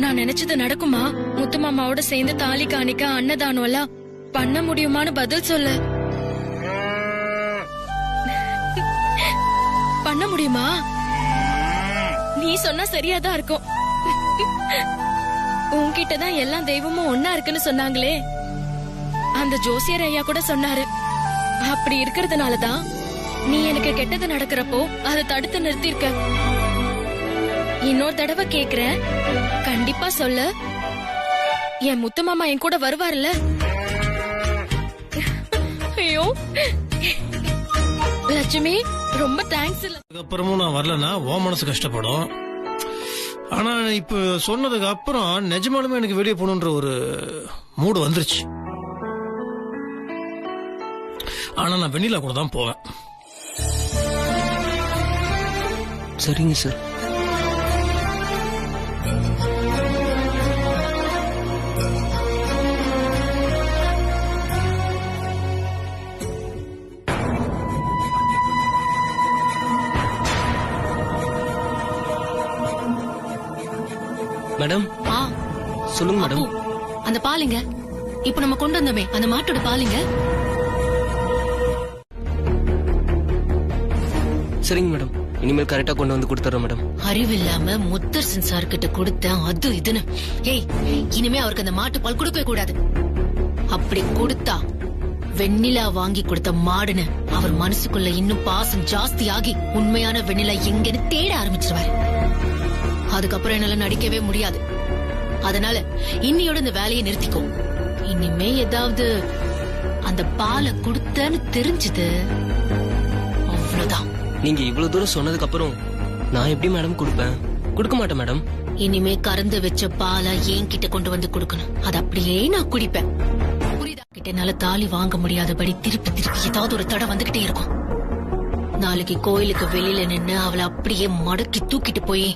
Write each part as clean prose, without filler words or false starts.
நான் நினைச்சது நடக்குமா? முத்து மாமாவோட சேர்ந்து தாலி காணிக்க அன்னதானம் எல்லாம் பண்ண முடியுமான்னு பதில் சொல்லு. பண்ண முடியுமா? நீ சொன்னா சரியாதான் இருக்கும். உன்கிட்டதான் எல்லா தெய்வமும் ஒன்னா இருக்குன்னு சொன்னாங்களே, அந்த ஜோசியர் ஐயா கூட சொன்னாரு. அப்படி இருக்கிறதுனாலதான் நீ எனக்கு கெட்டது நடக்கிறப்போ அதை தடுத்து நிறுத்திருக்க. இன்னொரு தடவை கேக்குறேன், கண்டிப்பா சொல்லு. என் முத்து மாமா என் கூட வருவார்ல? ஐயோ லட்சுமி, ரொம்ப தேங்க்ஸ். அதுக்கப்புறமும் நான் வரலன்னா ஓ மனசு கஷ்டப்படும். ஆனா இப்ப சொன்னதுக்கு அப்புறம் நிஜமாலுமே எனக்கு வெளியே போகணுன்ற ஒரு மூடு வந்துருச்சு. ஆனா நான் வெண்ணிலா கூட தான் போவேன். சரிங்க சார். மேடம். சொல்லுங்க மேடம். அந்த பாலுங்க, இப்ப நம்ம கொண்டு வந்தோமே அந்த மாட்டோட பாலுங்க. சரிங்க மேடம், இனிமேல் கரெக்டா கொண்டு வந்து கொடுத்துறேன் மேடம். அறிவில்லாம முத்தரசன் சார் கிட்ட கொடுத்த அது இதுன்னு. ஏய், இனிமே அவருக்கு அந்த மாட்டு பால் கொடுக்கவே கூடாது. அப்படி கொடுத்தா வெண்ணிலா வாங்கி கொடுத்த மாடுன்னு அவர் மனசுக்குள்ள இன்னும் பாசம் ஜாஸ்தி ஆகி உண்மையான வெண்ணிலா எங்கன்னு தேட ஆரம்பிச்சிருவாரு. அதுக்கப்புறம் என்னால நடிக்கவே முடியாது. அதனால இன்னையோட இந்த வேலையை நிறுத்திக்கோ. இனிமே ஏதாவது அந்த பாலை கொடுத்தன்னு தெரிஞ்சது அவ்வளவுதான். நீங்க இவ்வளவு தூரம் சொன்னதுக்கு அப்புறம் நான் எப்படி மேடம் கொடுப்பேன்? கொடுக்க மாட்டேன் மேடம். இனிமே கறந்து வச்ச பாலை என்கிட்ட கொண்டு வந்து கொடுக்கணும். அது அப்படியே நான் குடிப்பேன். புரியுதா? கிட்ட என்னால தாலி வாங்க முடியாதபடி திருப்பி திருப்பி ஏதாவது ஒரு தடை வந்துகிட்டே இருக்கும். நாளைக்கு கோயிலுக்கு வெளியில நின்னு அவளை அப்படியே மடக்கி தூக்கிட்டு போய்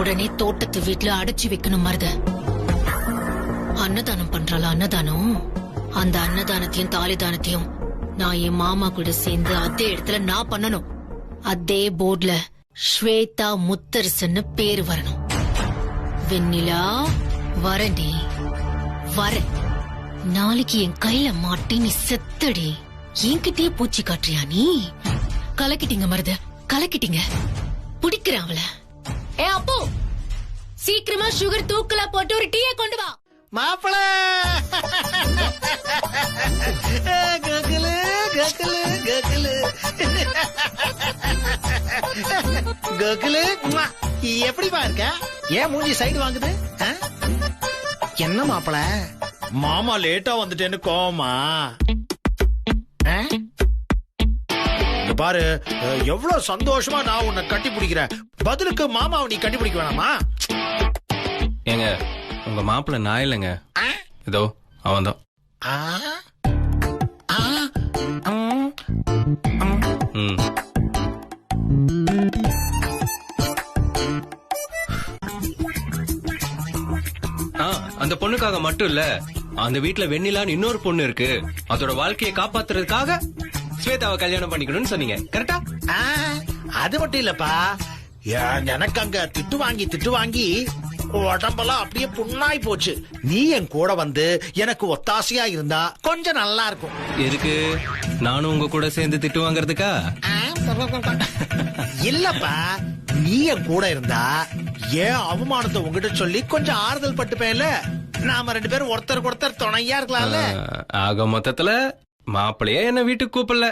உடனே தோட்டத்து வீட்டுல அடைச்சு வைக்கணும். மருத அன்னதானம் பண்றாளா? அன்னதானம். அந்த அன்னதானத்தையும் தாலிதானத்தையும் நான் என் மாமா கூட சேர்ந்து அதே இடத்துல நான் பண்ணணும். அதே போர்ட்ல ஸ்வேதா முத்தரசன்னு பேரு வரணும். வெண்ணிலா வரண்டி, வர. நாளைக்கு என் கையில மாட்டி நீ செத்தடி. என்கிட்டயே பூச்சி காட்டுறியா நீ? கலக்கிட்டீங்க மருத, கலக்கிட்டீங்க. பிடிக்கிறேன் அவள. ஏ அப்போ, சீக்கிரமா சுகர் தூக்கலா போட்டு ஒரு டீயை கொண்டு வா. மாப்பிள ககலு ககலு ககலு ககலு, எப்படிப்பா இருக்க? ஏன் மூஞ்சி சைடு வாங்குது? என்ன மாப்பிள, மாமா லேட்டா வந்துட்டேன்னு கோவமா? பாரு, எவ்வளவு சந்தோஷமா நான் உன்னை கட்டி பிடிக்கிறேன். பதிலுக்கு மாமாவை நீ கட்டி பிடிக்க வேணாமா? ஏங்க, உங்க மாப்பிள்ள நான் இல்லைங்க, இதோ அவன்தான். அந்த பொண்ணுக்காக மட்டும் இல்ல, அந்த வீட்டுல வெண்ணிலான்னு இன்னொரு பொண்ணு இருக்கு. அதோட வாழ்க்கையை காப்பாத்துறதுக்காக ஸ்வேதாவை கல்யாணம் பண்ணிக்கணும்னு சொன்னீங்க, கரெக்டா? அது மட்டும் இல்லப்பா, எனக்கு அங்க திட்டு வாங்கி உடம்பெல்லாம் அப்படியே புண்ணாய் போச்சு. நீ என் கூட வந்து எனக்கு ஒத்தாசையா இருந்தா கொஞ்சம் நல்லா இருக்கும். எதுக்கு? நானும் உங்க கூட சேர்ந்து திட்டு வாங்கறதுக்கா? இல்லப்பா, நீ என் கூட இருந்தா ஏன் அவமானத்தை உங்ககிட்ட சொல்லி கொஞ்சம் ஆறுதல் பட்டுப்பேன்ல. நாம ரெண்டு பேரும் ஒருத்தருக்கு ஒருத்தர் துணையா இருக்கலாம்ல. ஆக மொத்தத்துல மாப்பிள்ளையே என்ன வீட்டுக்கு கூப்பிடல,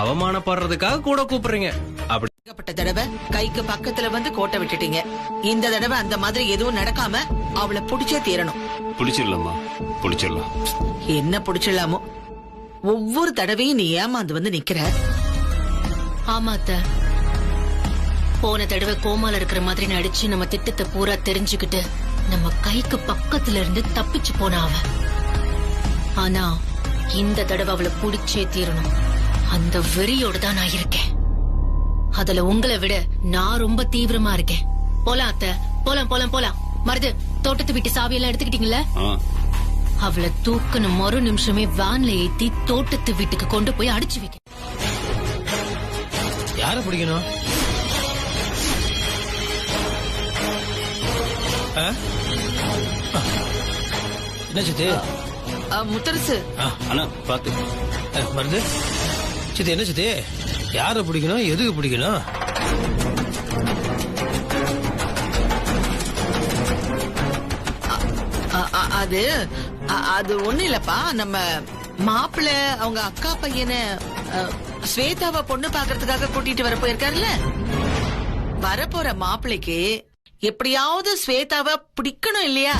அவமானப்படுறதுக்காக கூட கூப்பிடுறீங்க. அப்படி தடவை கைக்கு பக்கத்துல வந்து கோட்டை விட்டுட்டீங்க. இந்த தடவை அந்த மாதிரி எதுவும் நடக்காம அவளை புடிச்சே தீரணும். புடிச்சிடலாமா? புடிச்சிடலாம். என்ன புடிச்சிடலாமோ? ஒவ்வொரு தடவையும் நீ ஏமாந்து வந்து நிக்கிற. ஆமா அத்த, போன தடவை கோமால இருக்கிற மாதிரி நடிச்சு நம்ம திட்டத்தை பூரா தெரிஞ்சுக்கிட்டு நம்ம கைக்கு பக்கத்துல இருந்து தப்பிச்சு போன அவ. ஆனா இந்த தடவை அவளை புடிச்சே தீரணும். அந்த வெறியோட தான் நான் இருக்கேன். அதுல உங்களை விட நான் ரொம்ப தீவிரமா இருக்கேன். போலாம் அத்த, போலாம் போலாம் போலாம். மருது, தோட்டத்து வீட்டு சாவியெல்லாம் எடுத்துக்கிட்டீங்களா? அவளை தூக்குன மறு நிமிஷமே வேன்ல ஏத்தி தோட்டத்து வீட்டுக்கு கொண்டு போய் அடிச்சு வைக்க. யார பிடிக்கணும்? என்ன சித்தி? முத்தரசு அண்ணா பாத்து. மருந்து சித்தி, என்ன சித்தி? யார பிடிக்கணும், எதுக்கு பிடிக்கணும்? அது அது ஒண்ணு இல்லப்பா. நம்ம மாப்பிள்ள அவங்க அக்கா பையனை ஸ்வேதாவை பொண்ணு பாக்குறதுக்காக கூட்டிட்டு வர போயிருக்காருல்ல. வரப்போற மாப்பிள்ளைக்கு எப்படியாவது ஸ்வேதாவை பிடிக்கணும் இல்லையா?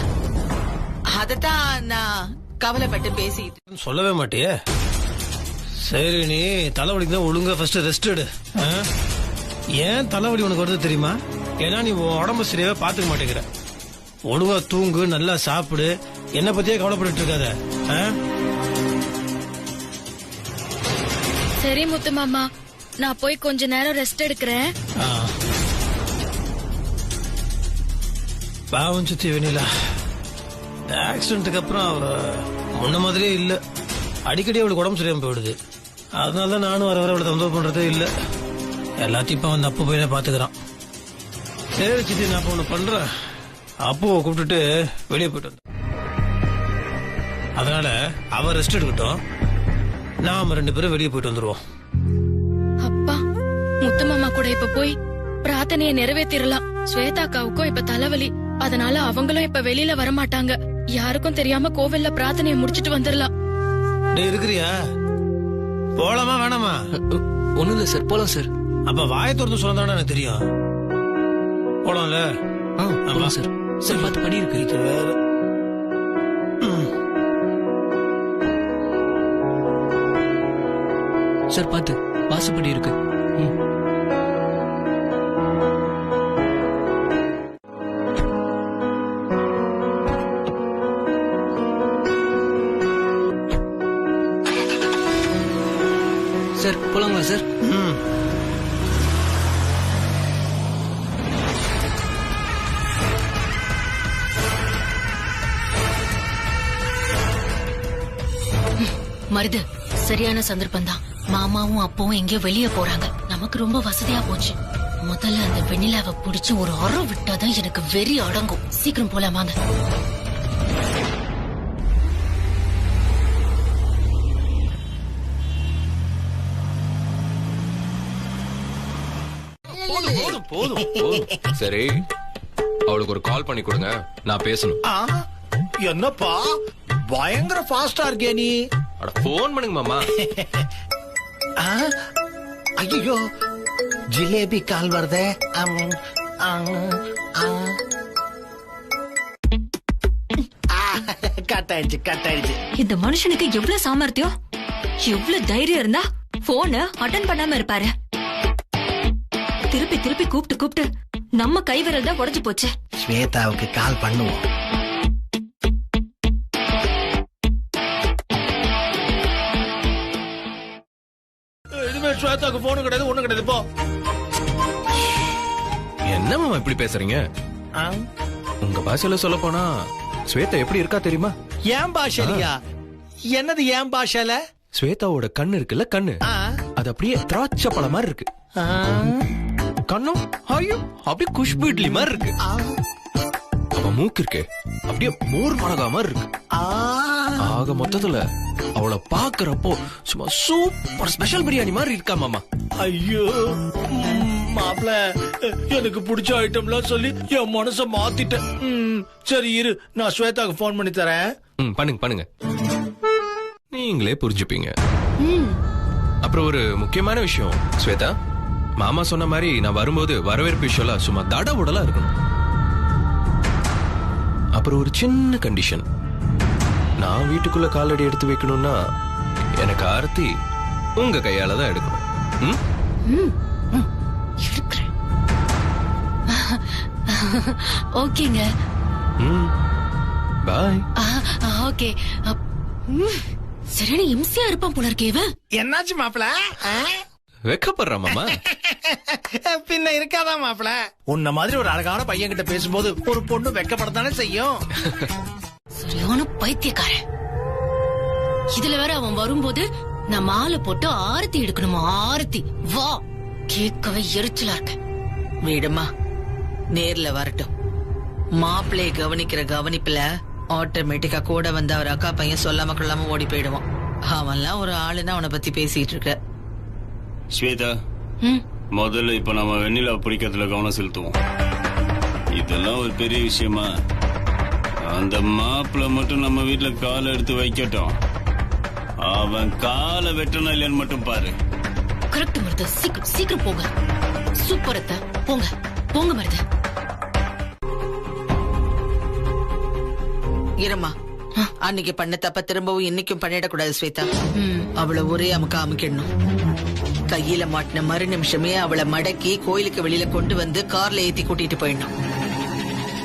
அதத்தான் நான் கவலைப்பட்டு பேசிட்டு. சொல்லவே மாட்டியே. சரி, நீ தலைவலிக்கு ஒழுங்கா ஃபர்ஸ்ட் ரெஸ்ட் எடு. ஏன் தலைவலி உனக்கு வருது தெரியுமா? ஏன்னா நீ உடம்பு சரியாவே பாத்துக்க மாட்டேங்கிற. ஒழுங்கா தூங்கு, நல்லா சாப்பிடு. என்ன பத்தியே கவலைப்பட்டு இருக்காத. சரி முத்து மாமா, நான் போய் கொஞ்ச நேரம் ரெஸ்ட் எடுக்கிறேன். பாவம் சித்தி வெண்ணிலா. ஆக்சிடென்ட்டுக்கு அப்புறம் அவ முன்ன மாதிரியே இல்ல. அடிக்கடி அவளுக்கு உடம்பு சரியாம போயிடுது. அதனால நானும் வர அவளை தொந்தரவு பண்றதே இல்ல. எல்லாத்தையும் இப்ப வந்து அப்ப போய் பாத்துக்கிறான். சரி சித்தி, நான் இப்ப ஒண்ணு பண்றேன். அப்போவை கூப்பிட்டுட்டு வெளியே போயிட்டு வந்தேன். அதனால அவ ரெஸ்ட் எடுக்கட்டும், நாம 2 பேரும் வெளியே போயிட்டு வந்துருவோம். அப்பா, முத்து மாமா கூட இப்ப போய் பிரார்த்தனையை நிறைவேற்றிடலாம். ஸ்வேதாக்காவுக்கும் இப்ப தலைவலி, அதனால அவங்களும் இப்ப வெளியில வரமாட்டாங்க. யாருக்கும் தெரியாம கோவில்ல பிரார்த்தனையை முடிச்சிட்டு வந்துடலாம். இருக்கிறியா? போலாமா வேணாமா? ஒண்ணும் இல்ல சார், போலாம் சார். அப்ப வாயை திறந்து சொன்னதானே எனக்கு தெரியும். போலாம்ல? ஆமா சார். சார் பார்த்து படி இருக்கு. இது வேற. சார் பார்த்து வாசப்படி இருக்கு. Sir போலாங்களா sir? மருது, சரியான சந்தர்ப்பம் தான். மாமாவும் அப்பாவும் எங்கேயோ வெளியே போறாங்க. நமக்கு ரொம்ப வசதியா போச்சு. முதல்ல அந்த வெண்ணிலாவை பிடிச்சு ஒரு அற விட்டாதான் எனக்கு வெறி அடங்கும். சீக்கிரம் போலாமாங்க. போதும். சரி, அவளுக்கு ஒரு கால் பண்ணி கொடுங்க, நான் பேசணும். என்னப்பா பயங்கர ஃபாஸ்டா இருக்கே நீ. போன் பண்ணுங்க மாமா. ஐயோ, ஜிலேபி கால் வருதே. கட்டாயிடுச்சு. இந்த மனுஷனுக்கு எவ்வளவு சாமர்த்தியம், எவ்வளவு தைரியம் இருந்தா போன அட்டன் பண்ணாம இருப்பாரு. திருப்பி திருப்பி கூப்பிட்டு நம்ம கைவிரல் தான் உடைஞ்சு போச்சு. ஸ்வேதாவுக்கு கால் பண்ணுவோம். இனிமேல் ஸ்வேதாவுக்கு போன் கிடையாது, ஒண்ணும் கிடையாது. போ. என்ன மாமா இப்படி பேசுறீங்க? உங்க பாஷையில சொல்ல போனா ஸ்வேதா எப்படி இருக்கா தெரியுமா? ஏன் பாஷையா? என்னது ஏன் பாஷையில? ஸ்வேதாவோட கண்ணு இருக்குல்ல, கண்ணு அது அப்படியே திராட்சை பழம் மாதிரி இருக்கு. கண்ணும் ஐயோ அப்படியே குஷ்பு இட்லி மாதிரி இருக்கு. அவ மூக்கு இருக்கு அப்படியே மோர் மிளகா மாதிரி இருக்கு. ஆக மொத்தத்துல அவளை பாக்குறப்போ சும்மா சூப்பர் ஸ்பெஷல் பிரியாணி மாதிரி இருக்கா மாமா. ஐயோ மாப்ள, எனக்கு பிடிச்ச ஐட்டம்லாம் சொல்லி என் மனச மாத்திட்டேன். சரி இரு, நான் ஸ்வேதாக்கு போன் பண்ணி தரேன். பண்ணுங்க, நீங்களே புரிஞ்சுப்பீங்க. அப்புறம் ஒரு முக்கியமான விஷயம் ஸ்வேதா, மாமா சொன்ன மாதிரி நான் வரும்போது வரவேற்பு விஷயம் சும்மா தட உடலா இருக்கணும். அப்புறம் ஒரு சின்ன கண்டிஷன், நான் வீட்டுக்குள்ள காலடி எடுத்து வைக்கணும்னா எனக்கு ஆர்த்தி உங்க கையால தான் எடுக்கணும். ஓகேங்க. பாய். ஓகே. சரியான இம்சையா இருப்பான் போல இருக்கே இவன். என்னாச்சு மாப்ள? வெக்கப்படுற மாமா? பின்ன இருக்காதா மாப்ள? உன்ன மாதிரி ஒரு அழகான பையன் கிட்ட பேசும்போது ஒரு பொண்ணு வெக்கப்படத்தானே செய்யும். சரியான பைத்தியக்காரன். இதுல வேற அவன் வரும்போது நான் மாலை போட்டு ஆரத்தி எடுக்கணுமா? ஆரத்தி வா, கேட்கவே எரிச்சலா இருக்க. வீடுமா நேர்ல வரட்டும். மாப்பிள்ளைய கவனிக்கிற கவனிப்புல ஆட்டோமேட்டிக்கா கூட வந்து அவர் அக்கா பையன் சொல்லாம கொள்ளாம ஓடி போயிடுவான். அவன்லாம் ஒரு ஆளுன்னு அவனை பத்தி பேசிட்டு இருக்க. ஸ்வேதா, முதல்ல இப்ப நம்ம வெண்ணிலா பிடிக்கிறதுல கவனம் செலுத்துவோம். இதெல்லாம் ஒரு பெரிய விஷயமா? அந்த மாப்பிள்ள மட்டும் நம்ம வீட்டுல காலை எடுத்து வைக்கட்டும். அவன் காலை வெட்டணும் இல்லைன்னு மட்டும் பாரு. கரெக்ட் மருது, சீக்கிரம் சீக்கிரம் போங்க. சூப்பர் அத்தை, போங்க போங்க மருது. இரமா, அன்னைக்கு பண்ண தப்ப திரும்பவும் இன்னைக்கும் பண்ணிடக்கூடாது ஸ்வேதா. அவளை ஒரே அமுக்க அமுக்கிடணும். கையில மாட்டின மறு நிமிஷமே அவளை மடக்கி கோயிலுக்கு வெளியில கொண்டு வந்து கார்ல ஏத்தி கூட்டிட்டு போயிடணும்.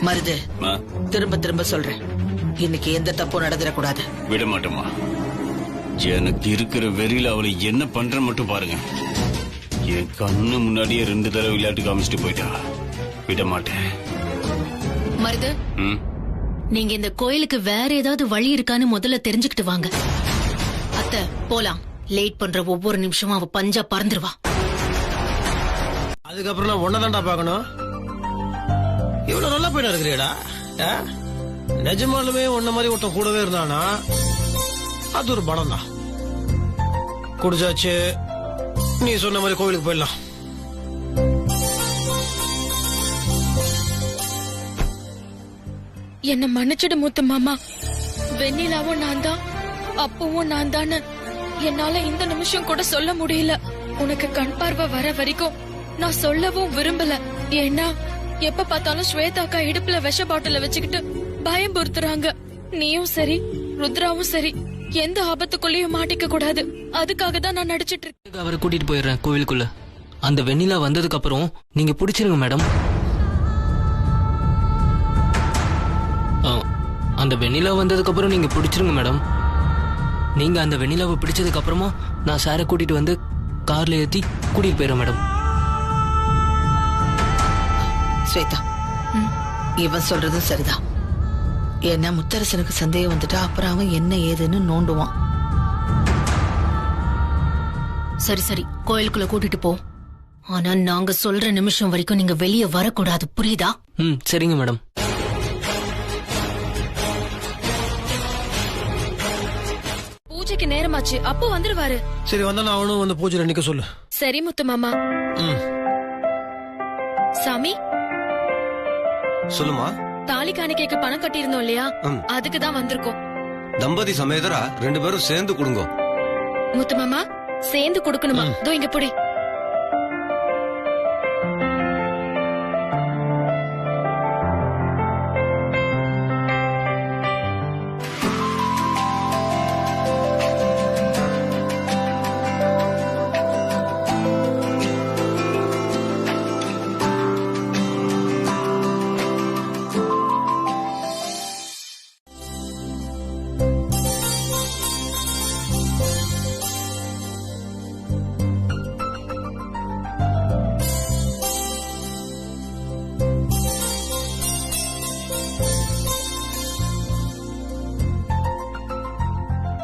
மருது, திரும்ப திரும்ப சொல்றேன், இன்னைக்கு எந்த தப்பும் நடந்துடக்கூடாது. விட மாட்டோமா? எனக்கு இருக்கிற வெறியில அவளை என்ன பண்ற மட்டும் பாருங்க. என் கண்ணு முன்னாடியே 2 தடவை விளையாட்டு காமிச்சிட்டு போயிட்டா. விட மாட்டேன். மருது, நீங்க இந்த கோயிலுக்கு வேற ஏதாவது வழி இருக்கான்னு முதல்ல தெரிஞ்சுக்கிட்டு வாங்க. அத்தை போலாம். லேட் பண்ற ஒவ்வொரு நிமிஷமும் அவ பஞ்சா பறந்துருவா. அதுக்கப்புறம் நான் ஒன்னதான்டா பாக்கணும். இவ்வளவு நல்லா போயிட்டு இருக்கிறீடா. நிஜமாலுமே உன்ன மாதிரி ஒருத்தன் கூடவே இருந்தானா அது ஒரு படம் தான். குடிச்சாச்சு, நீ சொன்ன மாதிரி கோவிலுக்கு போயிடலாம். என்ன மன்னிச்சிடு முத்து மாமா. வெண்ணிலாவும் நான் தான், அப்பவும் நான் தானு என்னால இந்த நிமிஷம் கூட சொல்ல முடியல. உனக்கு கண் பார்வை வர வரைக்கும் நான் சொல்லவும் விரும்பல. ஏன்னா எப்ப பார்த்தாலும் ஸ்வேதாக்கா இடுப்புல விஷ பாட்டில வச்சுக்கிட்டு பயம் பொறுத்துறாங்க. நீயும் சரி, ருத்ராவும் சரி, எந்த ஆபத்துக்குள்ளேயும் மாட்டிக்க கூடாது. அதுக்காக தான் நான் நடிச்சிட்டு இருக்கேன். அவரை கூட்டிட்டு போயிடுறேன் கோவிலுக்குள்ள. அந்த வெண்ணிலா வந்ததுக்கு அப்புறம் நீங்க பிடிச்சிருங்க மேடம். அந்த வெண்ணிலா வந்ததுக்கு அப்புறம் நீங்க பிடிச்சிருங்க மேடம். நீங்க அந்த வெண்ணிலாவை பிடிச்சதுக்கு அப்புறமா நான் சாரை கூட்டிட்டு வந்து கார்ல ஏத்தி கூட்டிட்டு போயிடுறேன் மேடம். ஸ்வேதா, இவன் சொல்றதும் சரிதான். ஏன்னா முத்தரசனுக்கு சந்தேகம் வந்துட்டா அப்புறம் அவன் என்ன ஏதுன்னு நோண்டுவான். சரி சரி, கோயிலுக்குள்ள கூட்டிட்டு போ. ஆனா நாங்க சொல்ற நிமிஷம் வரைக்கும் நீங்க வெளியே வரக்கூடாது, புரியுதா? சரிங்க மேடம். பூஜைக்கு நேரமாச்சு, அப்போ வந்துருவாரு. சரி, வந்தா நான் அவனும் வந்து பூஜை நிக்க சொல்லு. சரி முத்து மாமா. சாமி, சொல்லுமா. தாலி காணிக்கைக்கு பணம் கட்டியிருந்தோம் இல்லையா, அதுக்கு தான் வந்திருக்கோம். தம்பதி சமேதரா 2 பேரும் சேர்ந்து கொடுங்க. முத்து மாமா, சேர்ந்து கொடுக்கணுமா? இதோ இங்க புடி.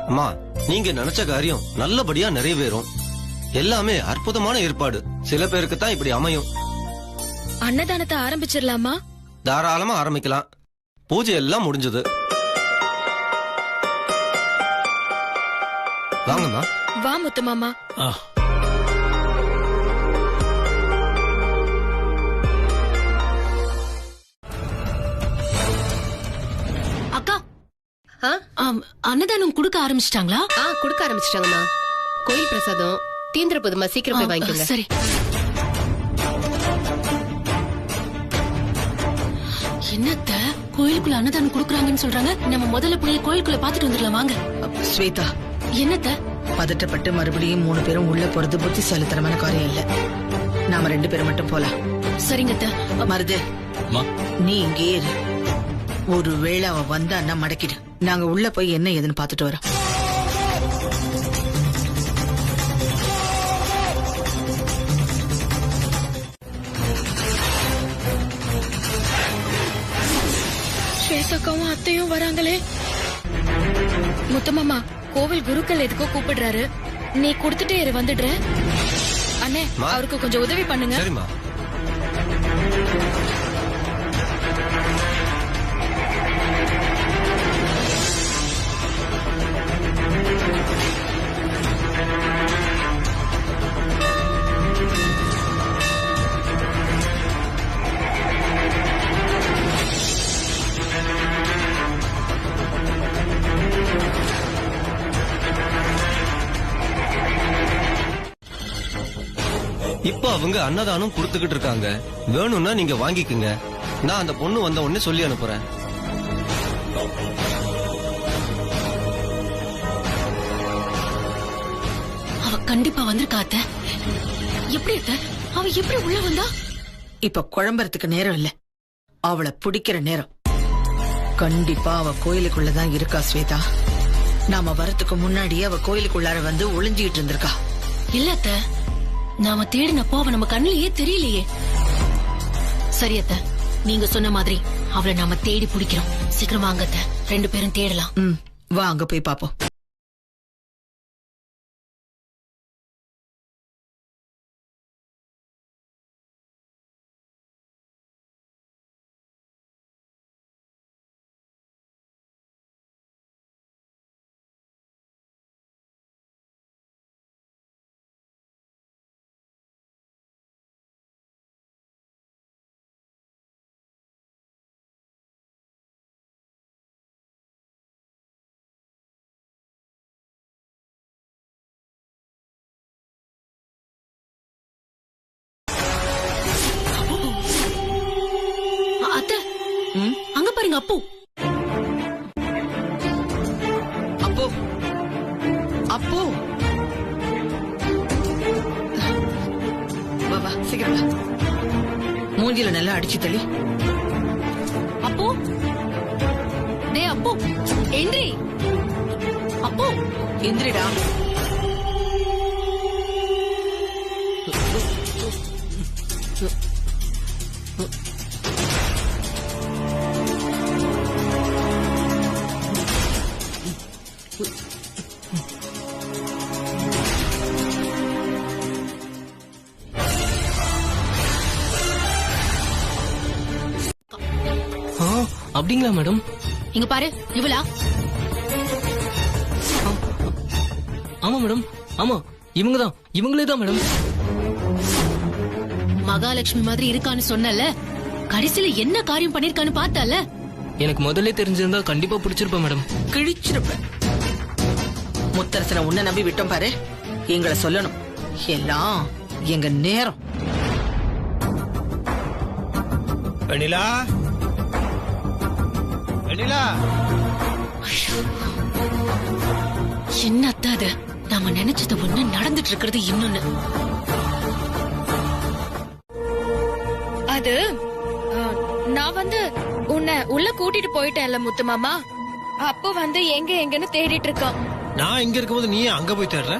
அம்மா, நீங்க நினைச்ச காரியம் நல்லபடியா நிறைவேறும். எல்லாமே அற்புதமான ஏற்பாடு. சில பேருக்கு தான் இப்படி அமையும். அன்னதானத்தை ஆரம்பிச்சிடலாமா? தாராளமா ஆரம்பிக்கலாம். பூஜை எல்லாம் முடிஞ்சது. வாங்கம்மா. வா முத்து மாமா. அக்கா, அன்னதானம் குடுக்க ஆரம்பிச்சிட்டாங்களா? குடுக்க ஆரம்பிச்சிட்டாங்கம்மா. கோயில் பிரசாதம் தீந்திர போதுமா, சீக்கிரம் போய் வாங்கிக்கோங்க. சரி. என்னத்த கோயிலுக்குள்ள அன்னதானம் குடுக்கறாங்கன்னு சொல்றாங்க. நம்ம முதல்ல போய் கோயிலுக்குள்ள பாத்துட்டு வந்துடலாம் வாங்க. ஸ்வேதா, என்னத்த பதட்டப்பட்டு மறுபடியும் 3 பேரும் உள்ள போறது புத்திசாலித்தனமான காரியம் இல்ல. நாம 2 பேரும் மட்டும் போலாம். சரிங்க. மருது, நீ இங்கே இரு. ஒருவேளை அவ வந்தான்னா மடக்கிடு. நாங்க உள்ள போய் என்ன ஏதுன்னு பாத்துட்டு வரோம். ஸ்வேதாக்காவும் அத்தையும் வராங்களே. முத்தமாமா, கோவில் குருக்கள் எதுக்கோ கூப்பிடுறாரு. நீ கொடுத்துட்டே இரு, வந்துடுற. அண்ணே, அவருக்கு கொஞ்சம் உதவி பண்ணுங்க. சரிம்மா. இப்ப அவங்க அன்னதானம் கொடுத்துக்கிட்டு இருக்காங்க. வேணும்னா நீங்க வாங்கிக்குங்க. நான் அந்த பொண்ணு வந்த உடனே சொல்லி அனுப்புறேன். அவ கண்டிப்பா வந்திருக்கா அத்தை. எப்படி அத்தை? அவ எப்படி உள்ள வந்தா? இப்ப குழம்புறதுக்கு நேரம் இல்ல, அவளை பிடிக்கிற நேரம். கண்டிப்பா அவ கோயிலுக்குள்ளதான் இருக்கா ஸ்வேதா. நாம வரத்துக்கு முன்னாடி அவ கோயிலுக்குள்ளார வந்து ஒளிஞ்சுகிட்டு இருந்திருக்கா. இல்ல அத்தை, நாம தேடினப்போ அவ நம்ம கண்ணிலேயே தெரியலையே. சரி அத்தை, நீங்க சொன்ன மாதிரி அவளை நாம தேடி பிடிக்கிறோம். சீக்கிரம் வாங்க அத்தை, 2 பேரும் தேடலாம். வா அங்க போய் பாப்போம். அத்தை, அங்க பாருங்க அப்பு. அப்போ அப்போ வா வா சீக்கிரம் வா. மூஞ்சில நல்லா அடிச்சு தள்ளி. அப்பு, டே அப்பு, எந்திரி. அப்பு, எந்திரிடா. அப்படிங்களா மேடம்? இங்க பாரு, இவளா? ஆமா மேடம், ஆமா இவங்கதான், இவங்களே தான் மேடம். மகாலட்சுமி மாதிரி இருக்கான்னு சொன்னல, கடைசியில என்ன காரியம் பண்ணிருக்கான்னு பார்த்தால. எனக்கு முதல்ல தெரிஞ்சிருந்தா கண்டிப்பா பிடிச்சிருப்பேன் மேடம். கிழிச்சிருப்ப. முத்தரசனை உன்னை நம்பி விட்டோம் பாரு. எங்களை சொல்லணும், எல்லாம் எங்க நேரம். வெண்ணிலா, வெண்ணிலா. என்ன அத்தை அது? நாம நினைச்சது ஒண்ணு, நடந்துட்டு இருக்கிறது இன்னொன்னு. அது நான் வந்து உன்னை உள்ள கூட்டிட்டு போயிட்டேன்ல முத்து மாமா. அப்போ வந்து எங்க எங்கன்னு தேடிட்டு இருக்கான். நான் இங்க இருக்கும்போது நீ அங்க போய் தேடுற?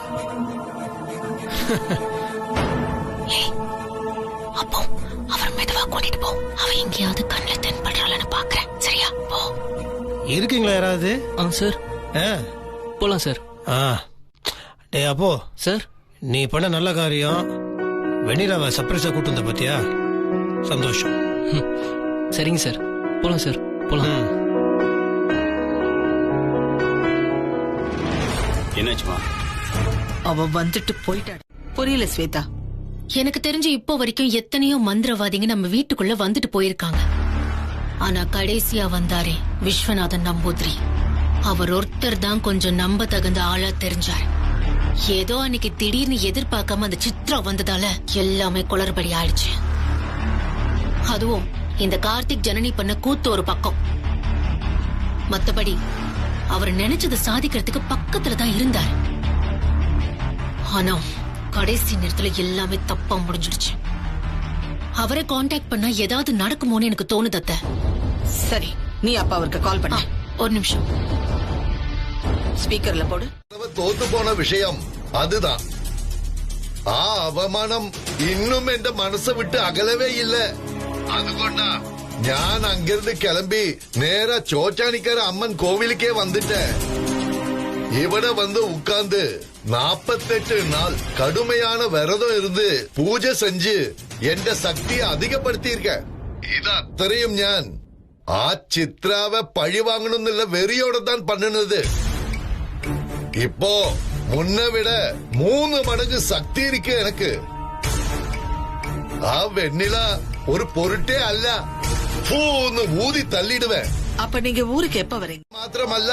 அப்போ அவர் மெதுவா கூட்டிட்டு போ. அவ எங்கேயாவது கண்ணில் தென்படுறாளன்னு பாக்குறேன். சரியா? போ. இருக்கீங்களா யாராவது? சார் போலாம் சார். டே அப்போ சார், நீ பண்ண நல்ல காரியம். வெண்ணிலாவை சர்ப்ரைஸா கூட்டு வந்த பாத்தியா? சந்தோஷம். சரிங்க சார், போலாம் சார், போலாம். என்னாச்சுமா? அவ வந்துட்டு போயிட்டாடு. புரியல ஸ்வேதா. எனக்கு தெரிஞ்சு இப்போ வரைக்கும் எத்தனையோ மந்திரவாதிங்க நம்ம வீட்டுக்குள்ள வந்துட்டு போயிருக்காங்க. ஆனா கடைசியா வந்தாரே விஸ்வநாதன் நம்பூதிரி, அவர் ஒருத்தர் தான் கொஞ்சம் நம்ப தகுந்த ஆளா தெரிஞ்சார். ஏதோ அன்னைக்கு திடீர்னு எதிர்பார்க்காம அந்த சித்ரா வந்ததால எல்லாமே குளறுபடி ஆயிடுச்சு. அதுவும் இந்த கார்த்திக் ஜனனி பண்ண கூத்து ஒரு பக்கம். மத்தபடி அவர் நினைச்சதை சாதிக்கிறதுக்கு பக்கத்துல தான் இருந்தார். ஆனா கடைசி நேரத்துல எல்லாமே தப்பா முடிஞ்சிடுச்சு. அவரை காண்டாக்ட் பண்ணா ஏதாவது நடக்குமோன்னு எனக்கு தோணுது அத்தை. சரி, நீ அப்ப அவருக்கு கால் பண்ண. ஒரு நிமிஷம். ஸ்பீக்கர்ல போடு. தோத்து போன விஷயம் அதுதான். அவமானம் இன்னும் എന്റെ മനസ്സ് விட்டு அகலவே இல்ல. അതുകൊണ്ടാ ഞാൻ അങ്ങിരുന്ന് കിளம்பி നേരെ ചോറ്റാനിക്കര അമ്മൻ കോവിലുக்கே வந்துட்டேன். ഇവിടെ வந்து உட்கார்ந்து 48 நாள் கடுமையான விரதம் இருந்து பூஜை செஞ்சு എന്റെ சக்தியை அதிகப்படுத்தியிருக்கேன். ഇത് അത്രയും ഞാൻ ആ ചിത്രാவை പഴി വാങ്ങണമെന്നുള്ള വെറിയോടെ தான் பண்ணுனது. இப்போ முன்ன விட 3 மடங்கு சக்தி இருக்கு எனக்கு. வெண்ணிலா ஒரு பொருட்டே அல்ல, பூன்னு ஊதி தள்ளிடுவேன். அப்ப நீங்க ஊருக்கு எப்ப வரீங்க? மாத்திரமல்ல,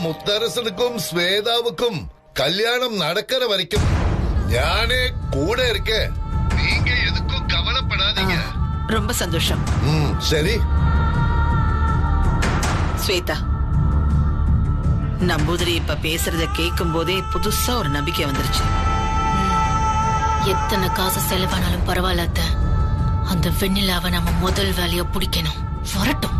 முத்தரசனுக்கும் ஸ்வேதாவுக்கும் கல்யாணம் நடக்கிற வரைக்கும் ஞானே கூட இருக்கேன். நீங்க எதுக்கும் கவலைப்படாதீங்க. ரொம்ப சந்தோஷம். சரி ஸ்வேதா, நம்பூதிரி இப்ப பேசுறத கேட்கும் போதே புதுசா ஒரு நம்பிக்கை வந்துருச்சு. எத்தனை காசு செலவானாலும் பரவாயில்ல அத்தை. அந்த வெண்ணிலாவை நம்ம முதல் வேலைய பிடிக்கணும். வரட்டும்.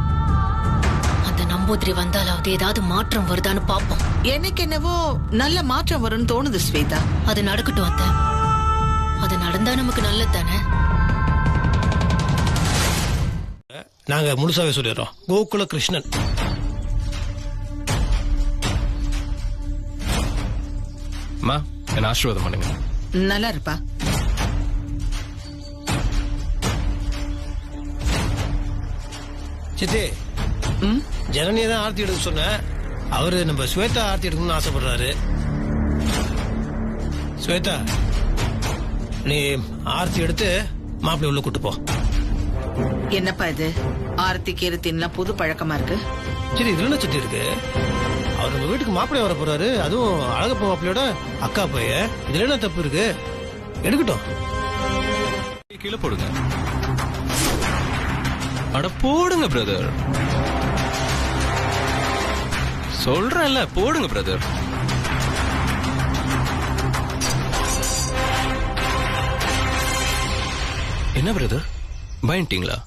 அந்த நம்பூதிரி வந்தாலாவது ஏதாவது மாற்றம் வருதான்னு பாப்போம். எனக்கு என்னவோ நல்ல மாற்றம் வரும்னு தோணுது ஸ்வேதா. அது நடக்கட்டும் அத்தை. அது நடந்தா நமக்கு நல்லது தானே. நாங்க முழுசாவே சொல்லிடுறோம். கோகுல கிருஷ்ணன் அம்மா, என்ன ஆசீர்வாதம் பண்ணுங்க. நல்லா இருப்பா. சித்தி, ஜனனியை தான் ஆர்த்தி எடுக்க சொன்ன. அவரு நம்ம ஸ்வேதா ஆர்த்தி எடுக்கணும்னு ஆசைப்படுறாரு. ஸ்வேதா, நீ ஆர்த்தி எடுத்து மாப்பிள்ளை உள்ள கூட்டு போ. என்னப்பா இது ஆர்த்தி கீர்த்தின்லாம் புது பழக்கமா இருக்கு? சரி, இதுல என்ன சித்தி இருக்கு? அவர் நம்ம வீட்டுக்கு மாப்பிள்ளை வர போறாரு, அதுவும் அழகப்ப மாப்பிள்ளையோட அக்கா பைய. இதுல என்ன தப்பு இருக்கு? எடுக்கட்டும். கீழே போடுங்க. அட போடுங்க பிரதர். சொல்றேன்ல, போடுங்க பிரதர். என்ன பிரதர், பயன்ட்டீங்களா?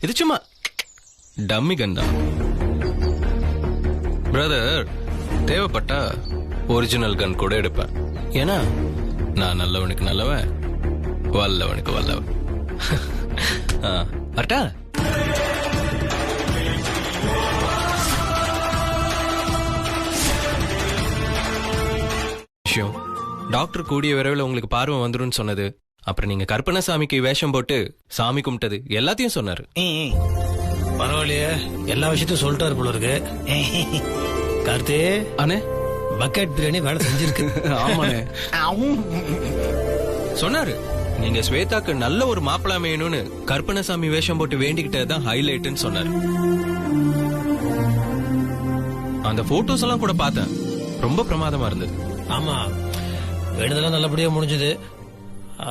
இது சும்மா டம்மி கன் தான் பிரதர். தேவைப்பட்டா ஒரிஜினல் கன் கூட எடுப்பேன். ஏன்னா நான் நல்லவனுக்கு நல்லவன், வல்லவனுக்கு வல்லவன். வரட்டா? விஷயம், டாக்டர் கூடிய விரைவில் உங்களுக்கு பார்வை வந்துரும் சொன்னது. அப்புறம் நீங்க கற்பனசாமிக்கு வேஷம் போட்டு சாமி கும்பிட்டது எல்லாத்தையும் சொன்னாரு. பரவாயில்லையே, எல்லா விஷயத்தையும் சொல்லிட்டாரு போல இருக்கு. கார்த்தி அண்ணே, பக்கெட் பிரியாணி வேலை செஞ்சிருக்கு. ஆமாண்ணே, சொன்னாரு. நீங்க ஸ்வேதாக்கு நல்ல ஒரு மாப்பிள்ளை அமையணும்னு கற்பனசாமி வேஷம் போட்டு வேண்டிக்கிட்டதுதான் ஹைலைட்னு சொன்னாரு. அந்த போட்டோஸ் எல்லாம் கூட பார்த்தேன், ரொம்ப பிரமாதமா இருந்தது. ஆமா, வேணுதெல்லாம் நல்லபடியா முடிஞ்சது.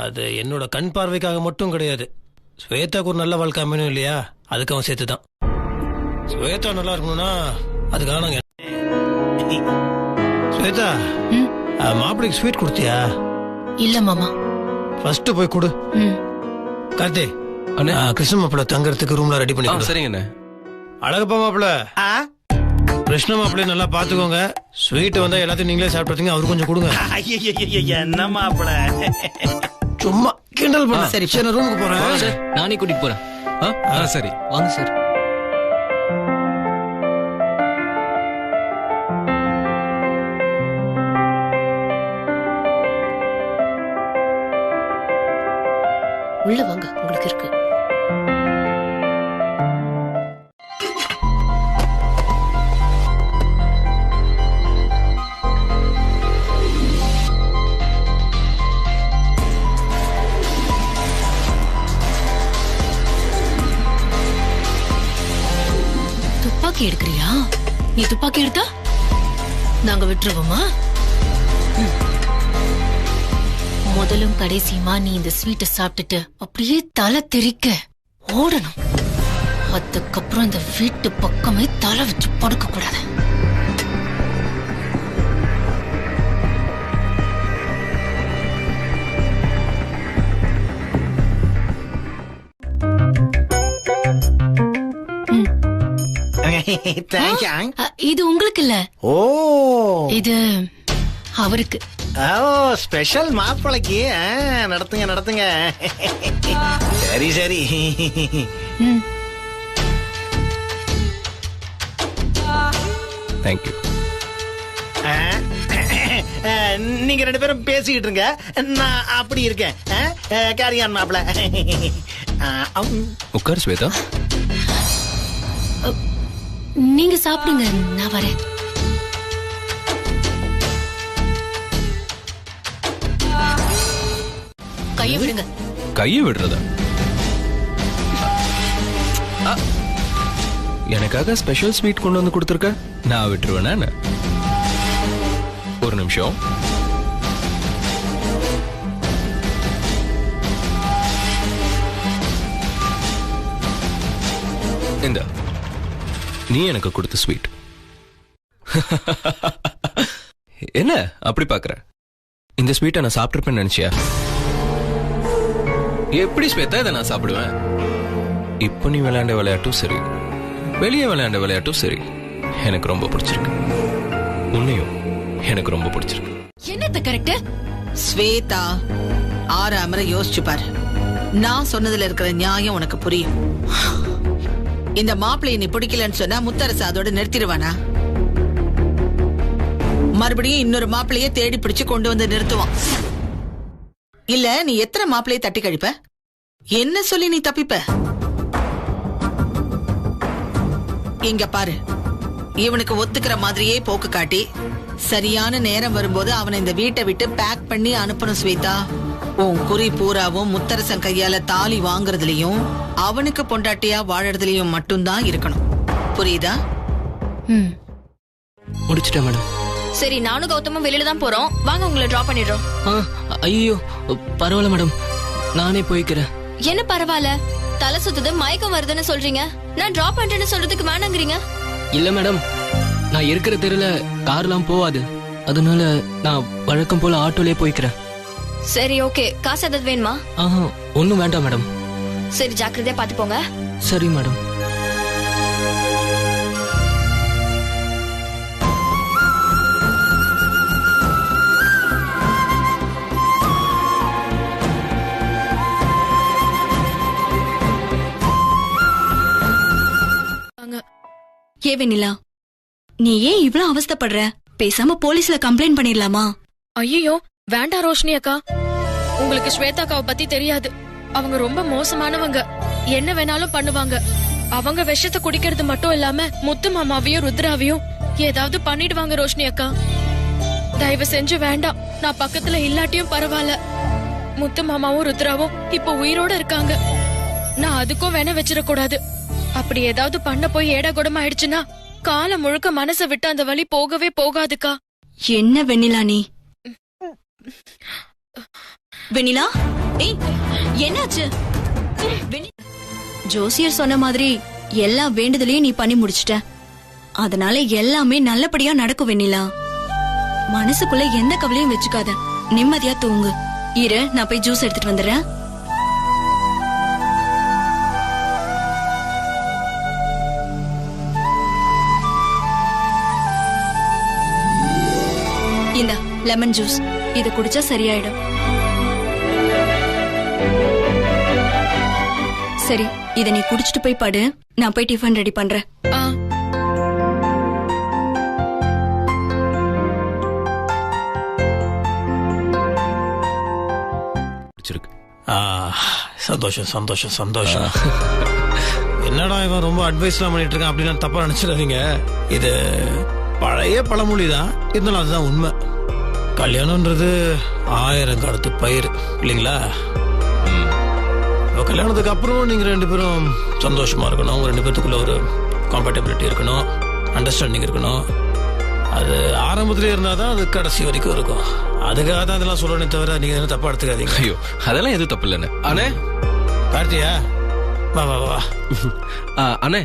அது என்னோட கண் பார்வைக்காக மட்டும் கிடையாது, ஸ்வேதாக்கு ஒரு நல்ல வாழ்க்கை அமையணும் இல்லையா, அதுக்கு அவன் சேர்த்துதான். ஸ்வேதா நல்லா இருக்கணும்னா அதுக்காக நாங்க. ஸ்வேதா, மாப்பிளைக்கு ஸ்வீட் கொடுத்தியா? இல்ல மாமா. ஃபர்ஸ்ட் போய் கொடு. கார்த்தி, கிருஷ்ண மாப்பிள்ள தங்கறதுக்கு ரூம்ல ரெடி பண்ணி. சரிங்க. அழகப்பா மாப்பிள்ள, கிருஷ்ண மாப்பிள்ளைய நல்லா பாத்துக்கோங்க. ஸ்வீட் வந்தா எல்லாத்தையும் நீங்களே சாப்பிடுறீங்க, அவரு கொஞ்சம் கொடுங்க. என்ன மாப்பிள்ள, சும்மா கிண்டல் பண்ண. சரி, நான் ரூமுக்கு போறேன். நானே கூட்டிட்டு போறேன். சரி, வாங்க சார். உள்ள வாங்க, உங்களுக்கு இருக்கு. துப்பாக்கி எடுக்கிறியா? நீ துப்பாக்கி எடுத்தா நாங்க விட்டுருவோமா? முதலும் கடைசியுமா நீ இந்த ஸ்வீட்டை சாப்பிட்டுட்டு அப்படியே தலை தெறிக்க ஓடணும். அதுக்கப்புறம் இந்த வீட்டு பக்கமே தலை வச்சு படுக்க கூடாது. இது உங்களுக்கு இல்ல. ஓ, இது அவருக்கு. ஓ, ஸ்பெஷல் மாப்பிளைக்கு. நடத்துங்க நடத்துங்க. சரி சரி. தேங்க்யூ. நீங்க 2 பேரும் பேசிக்கிட்டு இருங்க, நான் அப்படி இருக்கேன். கேரியான் மாப்பிள. உட்கார் ஸ்வேதா. நீங்க சாப்பிடுங்க, நான் வரேன். கையை விடுங்க. கையை விடுறதா? எனக்காக ஸ்பெஷல் ஸ்வீட் கொண்டு வந்து கொடுத்துருக்க, நான் விட்டுருவேனா? ஒரு நிமிஷம். இந்த நீ எனக்கு கொடுத்த ஸ்வீட். என்ன அப்படி பாக்குற? இந்த ஸ்வீட்டை நான் சாப்பிட்டிருப்பேன்னு நினைச்சியா? எப்படி ஸ்வேதா இதை நான் சாப்பிடுவேன்? இப்போ நீ விளையாண்ட விளையாட்டும் சரி, வெளியே விளையாண்ட விளையாட்டும் சரி, எனக்கு ரொம்ப பிடிச்சிருக்கு. உன்னையும் எனக்கு ரொம்ப பிடிச்சிருக்கு. என்னத்த கரெக்ட்? ஸ்வேதா, ஆறாமரை யோசிச்சு பாரு. நான் சொன்னதுல இருக்கிற நியாயம் உனக்கு புரியும். இந்த மாப்பிள்ளைய நீ பிடிக்கலன்னு சொன்னா முத்தரசு அதோட நிறுத்திடுவானா? மறுபடியும் இன்னொரு மாப்பிள்ளைய தேடி பிடிச்சு கொண்டு வந்து நிறுத்துவான். இல்ல நீ எத்தனை மாப்பிள்ளைய தட்டி கழிப்ப? என்ன சொல்லி நீ தப்பிப்ப? இங்க பாரு, இவனுக்கு ஒத்துக்கிற மாதிரியே போக்கு காட்டி சரியான நேரம் வரும்போது அவனை இந்த வீட்டை விட்டு பேக் பண்ணி அனுப்பணும் ஸ்வேதா. உன் குறி பூராவும் முத்தரசன் கையால தாலி வாங்குறதுலயும் அவனுக்கு பொண்டாட்டியா வாழறதுலயும் மட்டும்தான் இருக்கணும். புரியுதா? முடிச்சிட்டேன் மேடம். சரி, நானும் கௌதமும் வெளியில தான் போறோம். வாங்க, உங்களை டிராப் பண்ணிடுறோம். ஐயோ பரவாயில்ல மேடம், நானே போய்க்கிறேன். என்ன பரவாயில்ல? தலை சுத்துது, மயக்கம் வருதுன்னு சொல்றீங்க. நான் டிராப் பண்றேன்னு சொல்றதுக்கு வேணாங்கிறீங்க. இல்ல மேடம், நான் இருக்கிற தெருல கார்லாம் போவாது, அதனால நான் வழக்கம் போல ஆட்டோலயே போய்க்கிறேன். சரி, ஓகே. காசு ஏதாவது வேணுமா? ஒண்ணும் வேண்டாம் மேடம். சரி, ஜாக்கிரதையா பாத்து போங்க. சரி மேடம். ஏ வெண்ணிலா, நீ ஏன் இவ்ளோ அவஸ்தைப்படுற? பேசாம போலீஸ்ல கம்ப்ளைண்ட் பண்ணிடலாமா? ஐயோ வேண்டாம் ரோஷினி அக்கா, உங்களுக்கு ஸ்வேதாக்காவை பத்தி தெரியாது. அவங்க ரொம்ப மோசமானவங்க, என்ன வேணாலும் பண்ணுவாங்க. அவங்க விஷத்தை குடிக்கிறது மட்டும் இல்லாம முத்து மாமாவையும் ருத்ராவையும் ஏதாவது பண்ணிடுவாங்க ரோஷினி அக்கா. தயவு செஞ்சு வேண்டாம். நான் பக்கத்துல இல்லாட்டியும் பரவாயில்ல. முத்து மாமாவும் ருத்ராவும் இப்ப உயிரோட இருக்காங்க. நான் அதுக்கும் வேணா வச்சிடக்கூடாது. அப்படி ஏதாவது பண்ண போய் ஏடா குடமா ஆயிடுச்சுன்னா காலம் முழுக்க மனசை விட்டு அந்த வழி போகவே போகாதுக்கா. என்ன வெண்ணிலா நீ? வெண்ணிலா, ஏய் என்னாச்சு? ஜோசியர் சொன்ன மாதிரி எல்லா வேண்டுதலையும் நீ பண்ணி முடிச்சிட்ட. அதனால எல்லாமே நல்லபடியா நடக்கும் வெண்ணிலா. மனசுக்குள்ள எந்த கவலையும் வச்சுக்காத, நிம்மதியா தூங்கு. இரு, நான் போய் ஜூஸ் எடுத்துட்டு வந்துடுறேன். இந்த லெமன் ஜூஸ், இது குடிச்சா சரியாயிடும். சரி, இத நீ குடிச்சிட்டு போய் படு. நான் போய் டிஃபன் ரெடி பண்றேன். சந்தோஷம் சந்தோஷம் சந்தோஷம். என்னடா இவன் ரொம்ப அட்வைஸ்லாம் பண்ணிட்டு இருக்கான் அப்படின்னு தப்பா நினைச்சிடாதீங்க. இது பழைய பழமொழிதான், இருந்தாலும் அதுதான் உண்மை. கல்யாணம்ன்றது 1000 காலத்து பயிர் இல்லைங்களா? கல்யாணத்துக்கு அப்புறம் நீங்க 2 பேரும் சந்தோஷமா இருக்கணும். உங்க 2 பேத்துக்குள்ள ஒரு காம்பேட்டபிலிட்டி இருக்கணும், அண்டர்ஸ்டாண்டிங் இருக்கணும். அது ஆரம்பத்திலே இருந்தாதான் அது கடைசி வரைக்கும் இருக்கும். அதுக்காக தான் அதெல்லாம் சொல்லணுமே தவிர நீங்க எதுவும் தப்பா எடுத்துக்காதீங்க. ஐயோ, அதெல்லாம் எதுவும் தப்பு இல்லைண்ணே. அண்ணே கார்த்தியா, வா வா வா. அண்ணே,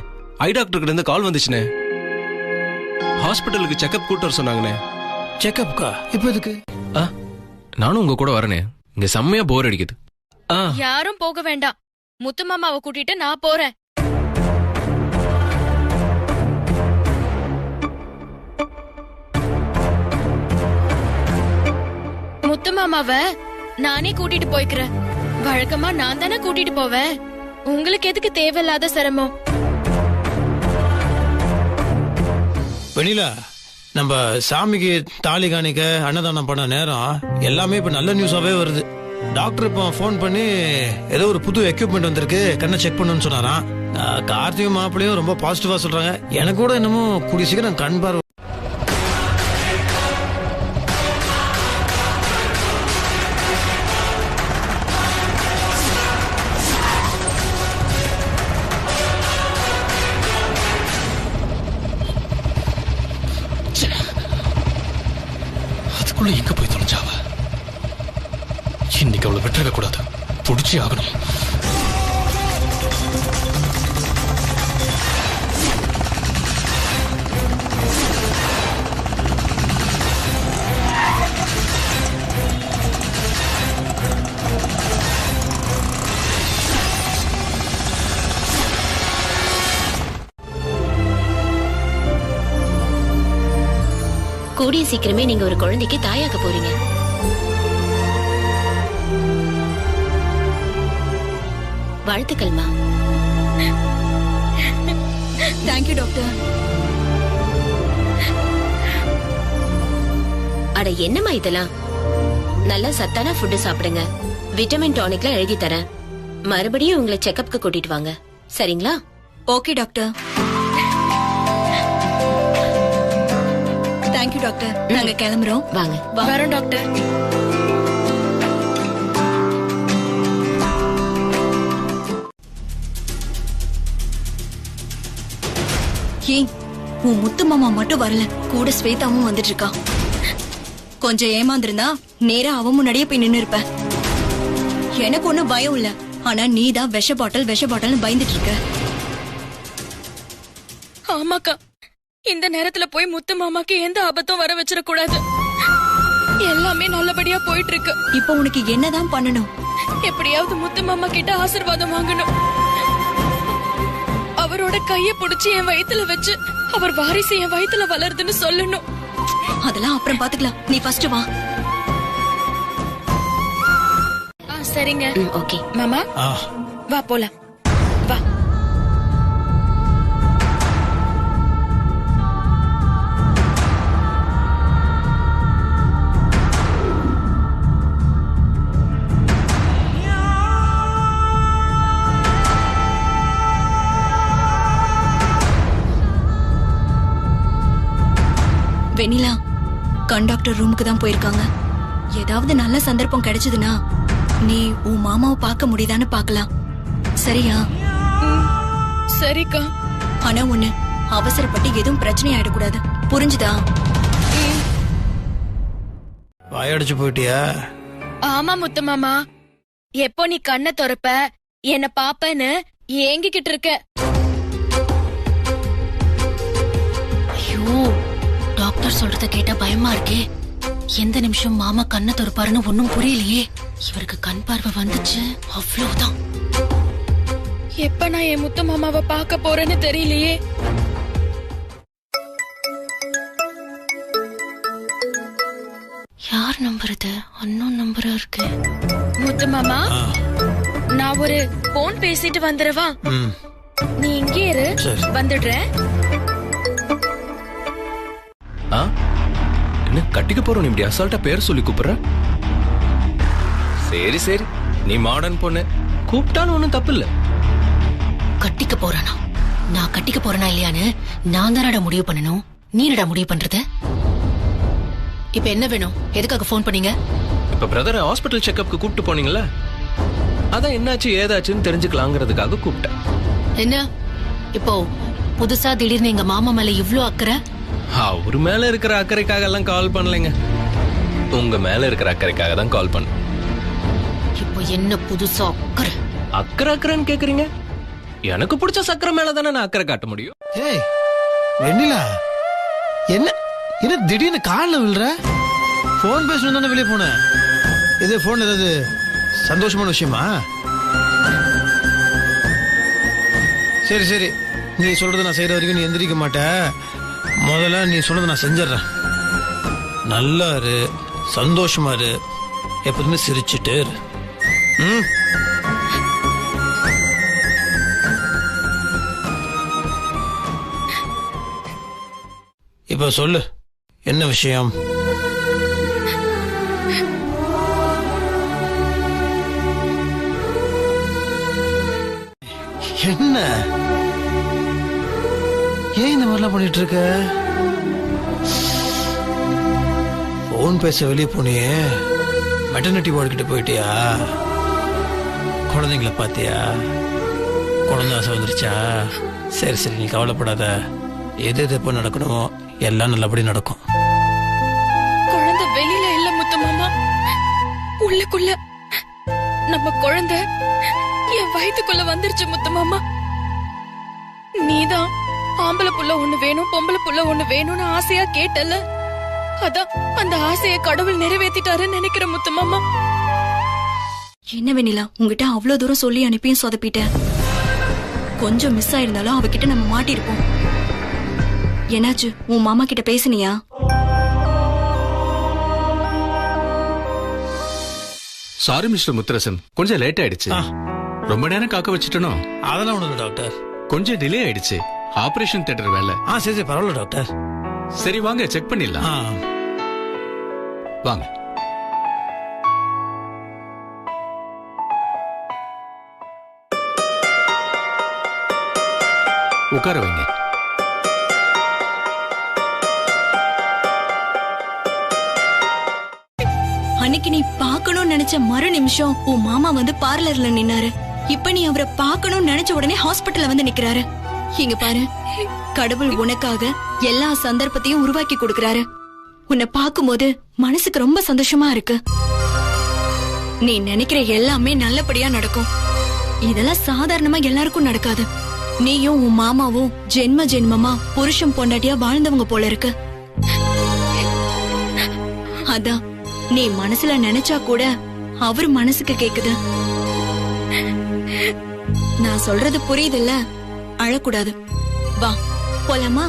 ஐ டாக்டர் கிட்ட இருந்து கால் வந்துச்சுண்ணே. ஹாஸ்பிட்டலுக்கு செக்அப் கூட்டு வர சொன்னாங்கண்ணே. செக்அப்கா? இப்ப எதுக்கு? நானும் உங்க கூட வரனே, இங்க செம்மையா போர் அடிக்குது. யாரும் போக வேண்டாம், முத்து மாமாவை கூட்டிட்டு நான் போறேன். முத்து மாமாவை நானே கூட்டிட்டு போய்க்கிறேன். வழக்கமா நான் தானே கூட்டிட்டு போவேன். உங்களுக்கு எதுக்கு தேவையில்லாத சிரமம்? வெண்ணிலா, நம்ம சாமிக்கு தாலி காணிக்க அன்னதானம் பண்ண நேரம் எல்லாமே இப்ப நல்ல நியூஸாவே வருது. டாக்டர் இப்ப போன் பண்ணி ஏதோ ஒரு புது எக்யூப்மெண்ட் வந்திருக்கு, கண்ணை செக் பண்ணுன்னு சொன்னாராம். கார்த்தியும் மாப்பிளையும் ரொம்ப பாசிட்டிவா சொல்றாங்க. எனக்கு கூட என்னமோ கூடிய சீக்கிரம் கண் பார்வை. இன்னைக்கு அவளை விட்டுற கூடாது, புடிச்சே ஆகணும். கூடிய சீக்கிரமே நீங்க ஒரு குழந்தைக்கு தாயாக்க போறீங்க. வாழ்த்துக்கள்மா. Thank you doctor. அட என்னம்மா இதெல்லாம்? நல்ல சத்தான ஃபுட் சாப்பிடுங்க. விட்டமின் டானிக்ல எழுதி தரேன். மறுபடியும் உங்களை செக்கப்க்கு கூட்டிட்டு வாங்க, சரிங்களா? Okay doctor. Thank you doctor. நாங்க கிளம்புறோம். வாங்க. வரோம் டாக்டர். ஏன் உன் முத்து மாமா மட்டும் வரல, கூட ஸ்வேதாவும் வந்துட்டு இருக்கா. கொஞ்சம் ஏமாந்திருந்தா நேரா அவன் முன்னாடியே போய் நின்னு இருப்ப. எனக்கு ஒண்ணும் பயம் இல்ல, ஆனா நீதான் விஷ பாட்டில் பயந்துட்டு இருக்க. ஆமாக்கா, இந்த நேரத்துல போய் முத்து மாமாக்கு எந்த ஆபத்தும் வர வச்சிட கூடாது. எல்லாமே நல்லபடியா போயிட்டு இருக்கு. இப்போ உனக்கு என்னதான் பண்ணணும்? எப்படியாவது முத்து மாமா கிட்ட ஆசீர்வாதம் வாங்கணும். அவரோட கைய புடிச்சு என் வயித்துல வச்சு அவர் வாரிசு என் வயித்துல வளருதுன்னு சொல்லணும். அதெல்லாம் அப்புறம் பாத்துக்கலாம், நீ ஃபர்ஸ்ட் வா. சரிங்க. ஓகே மாமா, வா போலாம். வா. வெண்ணிலா கண்டக்டர் ரூமுக்கு தான் போயிருக்காங்க. ஏதாவது நல்ல சந்தர்ப்பம் கிடைச்சதுன்னா நீ உன் மாமாவை பார்க்க முடியுதான்னு பார்க்கலாம், சரியா? சரிக்கா. ஆனா ஒண்ணு, அவசரப்பட்டு எதுவும் பிரச்சனை ஆயிடக்கூடாது, புரிஞ்சுதா? வாயடிச்சு போயிட்டியா? ஆமா முத்து மாமா, எப்போ நீ கண்ணை திறப்ப என்ன பாப்பன்னு ஏங்கிக்கிட்டு இருக்க. ஐயோ, டாக்டர் சொல்றத கேட்டா பயமா இருக்கே. எந்த நிமிஷம் மாமா கண்ணை திறப்பாருன்னு ஒன்னும் புரியலையே. இவருக்கு கண் பார்வை வந்துச்சு, அவ்வளவுதான். எப்ப நான் என் முத்து மாமாவை பார்க்க போறேன்னு தெரியலையே. யார் நம்பர் இது? அன்னோன் நம்பரா இருக்கு. முத்து மாமா, நான் ஒரு போன் பேசிட்டு வந்துடுவா. நீ இங்கே இரு, வந்துடுறேன். என்ன கட்டிக்க போறோம் இப்படி அசால்ட்டா பேர் சொல்லி கூப்பிடுற? சரி சரி, நீ மாடர்ன் பொண்ணு, கூப்பிட்டாலும் ஒண்ணும் தப்பு இல்ல. கட்டிக்க போறானா? நான் கட்டிக்க போறேனா இல்லையான்னு நான் தானடா முடிவு பண்ணணும். நீ என்னடா முடிவு பண்றது? இப்ப என்ன வேணும்? எதுக்காக போன் பண்ணீங்க? இப்ப பிரதரை ஹாஸ்பிட்டல் செக்அப்க்கு கூப்பிட்டு போனீங்கல்ல, அதான் என்னாச்சு ஏதாச்சுன்னு தெரிஞ்சுக்கலாங்கிறதுக்காக கூப்பிட்டேன். என்ன இப்போ புதுசா திடீர்னு எங்க மாமா மேல இவ்ளோ அக்கறை? அவரு மேல இருக்கிற அக்கறைக்காக எல்லாம் கால் பண்ணலைங்க, உங்க மேல இருக்கிற அக்கறைக்காக தான் கால் பண்ண. இப்போ என்ன புதுசா அக்கறை? அக்கறைன்னு கேக்குறீங்க? எனக்கு பிடிச்ச சக்கரை மேல தானே நான் அக்கறை காட்ட முடியும். ஏய் வெண்ணிலா, என்ன என்ன திடீர்னு காலில் விழுற? போன் பேசணும் தானே வெளியே போன. இது போன் ஏதாவது சந்தோஷமான விஷயமா? சரி சரி, நீ சொல்றது நான் செய்யற வரைக்கும் நீ எந்திரிக்க மாட்டேன். முதல்ல நீ சொன்னதை நான் செஞ்சிடறேன். நல்லா இரு, சந்தோஷமா இரு, எப்போதுமே சிரிச்சுட்டு இரு. இப்ப சொல்லு, என்ன விஷயம்? என்ன ஏன் இந்த மாதிரிலாம் பண்ணிட்டு இருக்க? போன் பேச வெளியே போனியே, மெட்டர்னிட்டி வார்டு கிட்ட போயிட்டியா? குழந்தைங்கள பாத்தியா? குழந்தை ஆசை வந்துருச்சா? சரி சரி, நீ கவலைப்படாத. எது எது எப்போ நடக்கணுமோ எல்லாம் நல்லபடி நடக்கும். குழந்தை வெளியில இல்ல முத்து மாமா, உள்ளுக்குள்ள நம்ம குழந்தை என் வயித்துக்குள்ள வந்துருச்சு முத்து மாமா. நீதான் ஆம்பளை புள்ள ஒண்ணு வேணும் பொம்பளை புள்ள ஒண்ணு வேணும்னு ஆசையா கேட்டல, அதான் அந்த ஆசைய கடவுள் நிறைவேத்திட்டாருன்னு நினைக்கிற முத்து மாமா. என்ன வெண்ணிலா, உங்ககிட்ட அவ்வளவு தூரம் சொல்லி அனுப்பியும் சொதப்பிட்டேன். கொஞ்சம் மிஸ் ஆயிருந்தாலும் அவகிட்ட நம்ம மாட்டிருப்போம். என்னாச்சு, உன் மாமா கிட்ட பேசுனியா? சாரி மிஸ்டர் முத்தரசன், கொஞ்சம் லேட் ஆயிடுச்சு. ரொம்ப நேரம் காக்க வச்சுட்டனோ? அதெல்லாம் ஒண்ணு இல்ல டாக்டர், கொஞ்சம் டிலே ஆயிடுச்சு. ஆபரேஷன் தியேட்டர் வேலை. சரி பரவாயில்ல டாக்டர். சரி வாங்க செக் பண்ணிடலாம். வாங்க. உட்கார வைங்க. அன்னைக்கு நீ பார்க்கணும்னு நினைச்ச மறு நிமிஷம் உன் மாமா வந்து பார்லர்ல நின்னாரு. இப்ப நீ அவரை பார்க்கணும்னு நினைச்ச உடனே ஹாஸ்பிட்டல்ல வந்து நிக்கிறாரு. இங்க பாரு, கடவுள் உனக்காக எல்லா சந்தர்ப்பத்தையும் உருவாக்கி கொடுக்கறாரு. உன்னை பார்க்கும்போது மனசுக்கு ரொம்ப சந்தோஷமா இருக்கு. நீ நினைக்கிற எல்லாமே நல்லபடியா நடக்கும். இதெல்லாம் சாதாரணமா எல்லாருக்கும் நடக்காது. நீயும் உன் மாமாவும் ஜென்ம ஜென்மமா புருஷன் பொண்டாட்டியா வாழ்ந்தவங்க போல இருக்கு. அதான் நீ மனசுல நினைச்சா கூட அவர் மனசுக்கு கேக்குது. நான் சொல்றது புரியுதுல்ல? அழக்கூடாது. வா போலாமா?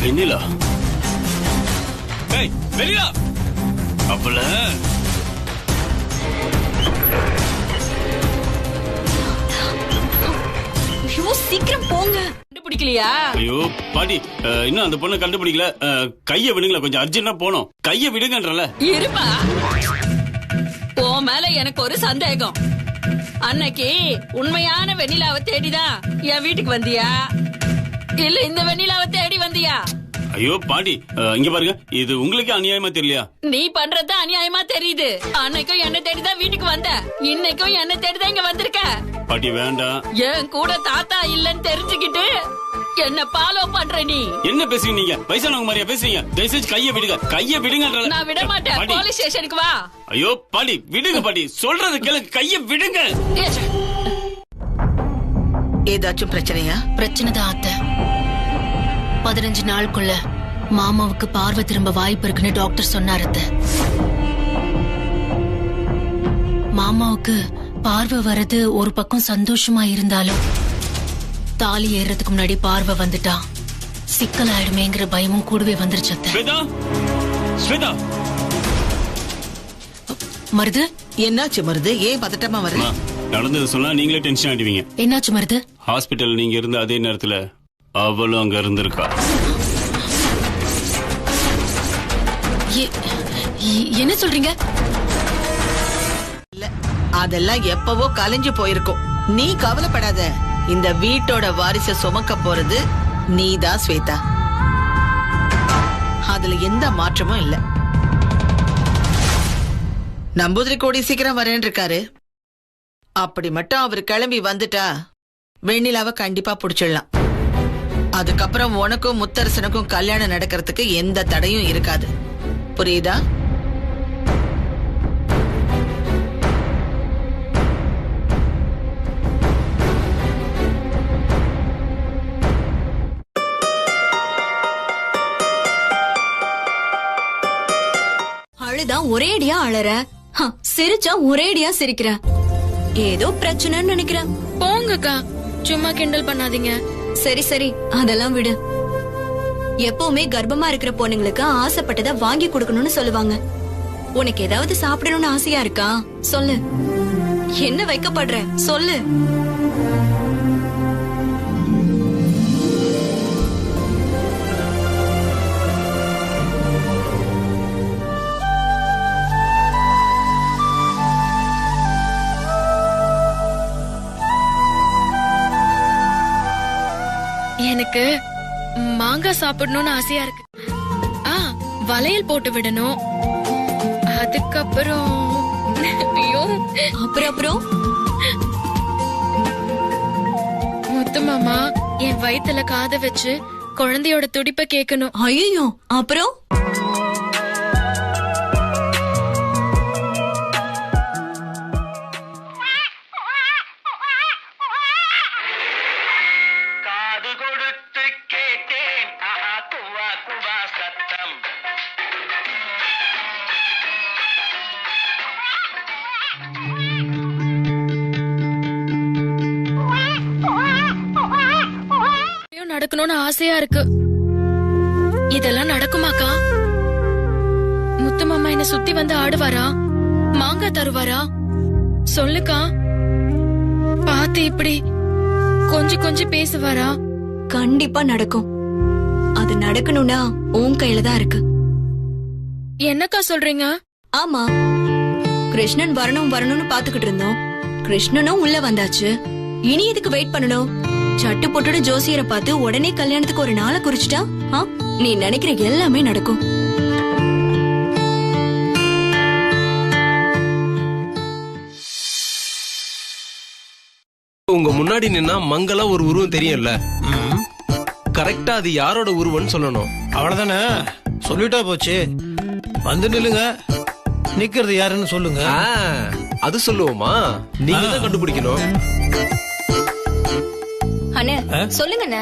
வெண்ணிலா, வெண்ணிலா அப்பல சீக்கிரம் போங்க. கண்டுபிடிக்கலையா? ஐயோ பாட்டி, இன்னும் அந்த பொண்ணை கண்டுபிடிக்கல. கைய விடுங்களா, கொஞ்சம் அர்ஜென்டா போனோம். கைய விடுங்கன்றல. இருப்பா, உன் மேல எனக்கு ஒரு சந்தேகம். அன்னைக்கு உண்மையான வெண்ணிலாவை தேடிதான் என் வீட்டுக்கு வந்தியா, இல்ல இந்த வெண்ணிலாவை தேடி வந்தியா? ஐயோ பாட்டி, இங்க பாருங்க, இது உங்களுக்கு அநியாயமா தெரியலையா? நீ பண்றது அநியாயமா தெரியுது. அன்னைக்கும் என்ன தேடிதான் வீட்டுக்கு வந்த, இன்னைக்கும் என்ன தேடிதான் இங்க வந்திருக்க. பாட்டி வேண்டாம். என் கூட தாத்தா இல்லன்னு தெரிஞ்சுக்கிட்டு என்ன ஃபாலோ பண்ற நீ? என்ன பேசுறீங்க நீங்க? வயசானவங்க மாதிரியா பேசுறீங்க? தயவுசெய்து கைய விடுங்க, கைய விடுங்கன்றல. நான் விட மாட்டேன். போலீஸ் ஸ்டேஷனுக்கு வா. ஐயோ பாட்டி விடுங்க பாட்டி, சொல்றது கேளுங்க, கைய விடுங்க. ஏதாச்சும் பிரச்சனையா? பிரச்சனை தான் அத்தை. 15 நாளுக்குள்ள மாமாவுக்கு பார்வை திரும்ப வாய்ப்பு இருக்குன்னு டாக்டர் சொன்னாரு அத்தை. மாமாவுக்கு பார்வை வர்றது ஒரு பக்கம் சந்தோஷமா இருந்தாலும் தாலி ஏறதுக்கு முன்னாடி பார்வை வந்துட்டா சிக்கலாயிடுமேங்கிற பயமும் கூடவே வந்துருச்சு அத்தை. மருது, என்னாச்சு மருது? ஏன் பதட்டமா வருது? நடந்தது சொன்னா நீங்களே டென்ஷன் ஆயிடுவீங்க. என்னாச்சு மருது? ஹாஸ்பிட்டல் நீங்க இருந்த அதே நேரத்துல அவளும் அங்க இருந்திருக்கா. என்ன சொல்றீங்க? அதெல்லாம் எப்பவோ கலைஞ்சு போயிருக்கும். நீ கவலைப்படாத. இந்த வீட்டோட வாரிசை சுமக்க போறது நீதான் ஸ்வேதா. அதுல எந்த மாற்றமும் இல்ல. நம்பூதிரி கோடி சீக்கிரம் வரேன் இருக்காரு. அப்படி மட்டும் அவர் கிளம்பி வந்துட்டா வெண்ணிலாவை கண்டிப்பா புடிச்சிடலாம். அதுக்கப்புறம் உனக்கும் முத்தரசனுக்கும் கல்யாணம் நடக்கிறதுக்கு எந்த தடையும் இருக்காது. புரியுதா? அழுதா ஒரேடியா அழற, சிரிச்சா ஒரேடியா சிரிக்கிற. ஏதோ பிரச்சனைன்னு நினைக்கிறேன். போங்கக்கா, சும்மா கிண்டல் பண்ணாதீங்க. சரி சரி, அதெல்லாம் விடு. எப்பவுமே கர்ப்பமா இருக்கிற பொண்ணுங்களுக்கு ஆசைப்பட்டதை வாங்கி கொடுக்கணும்னு சொல்லுவாங்க. உனக்கு ஏதாவது சாப்பிடணும்னு ஆசையா இருக்கா? சொல்லு. என்ன வைக்கப்படுற? சொல்லு. எனக்கு மாங்காய் சாப்பிடணும்னு ஆசையா இருக்கு. வளையல் போட்டு விடணும். அதுக்கப்புறம் அப்புறம் முத்து மாமா என் வயித்துல காத வச்சு குழந்தையோட துடிப்பை கேட்கணும். ஐயோ, அப்புறம் நடக்கணும்னு ஆசையா இருக்கு. இதெல்லாம் நடக்குமாக்கா? முத்து மாமா என்ன சுத்தி வந்து ஆடுவாரா? மாங்காய் தருவாரா? சொல்லுக்கா. பாத்து இப்படி கொஞ்சம் கொஞ்சம் பேசுவாரா? கண்டிப்பா நடக்கும். அது நடக்கணும்னா உன் கையில தான் இருக்கு. என்னக்கா சொல்றீங்க? ஆமா, கிருஷ்ணன் வரணும்னு பாத்துக்கிட்டு இருந்தோம். கிருஷ்ணனும் உள்ள வந்தாச்சு. இனி எதுக்கு வெயிட் பண்ணணும்? சட்டு போட்டு ஜோசியரை பார்த்து உடனே கல்யாணத்துக்கு ஒரு நாளை குறிச்சிட்டா நீ நினைக்கிற எல்லாமே நடக்கும். உங்க முன்னாடி நின்னா மங்களா ஒரு உருவம் தெரியும்ல, கரெக்டா அது யாரோட உருவம்னு சொல்லணும். அவ்வளவுதானே, சொல்லிட்டா போச்சு. வந்து நில்லுங்க, நிக்கிறது யாருன்னு சொல்லுங்க. அது சொல்லுவோமா? நீங்க தான் கண்டுபிடிக்கணும். அண்ணே சொல்லுங்க அண்ணே.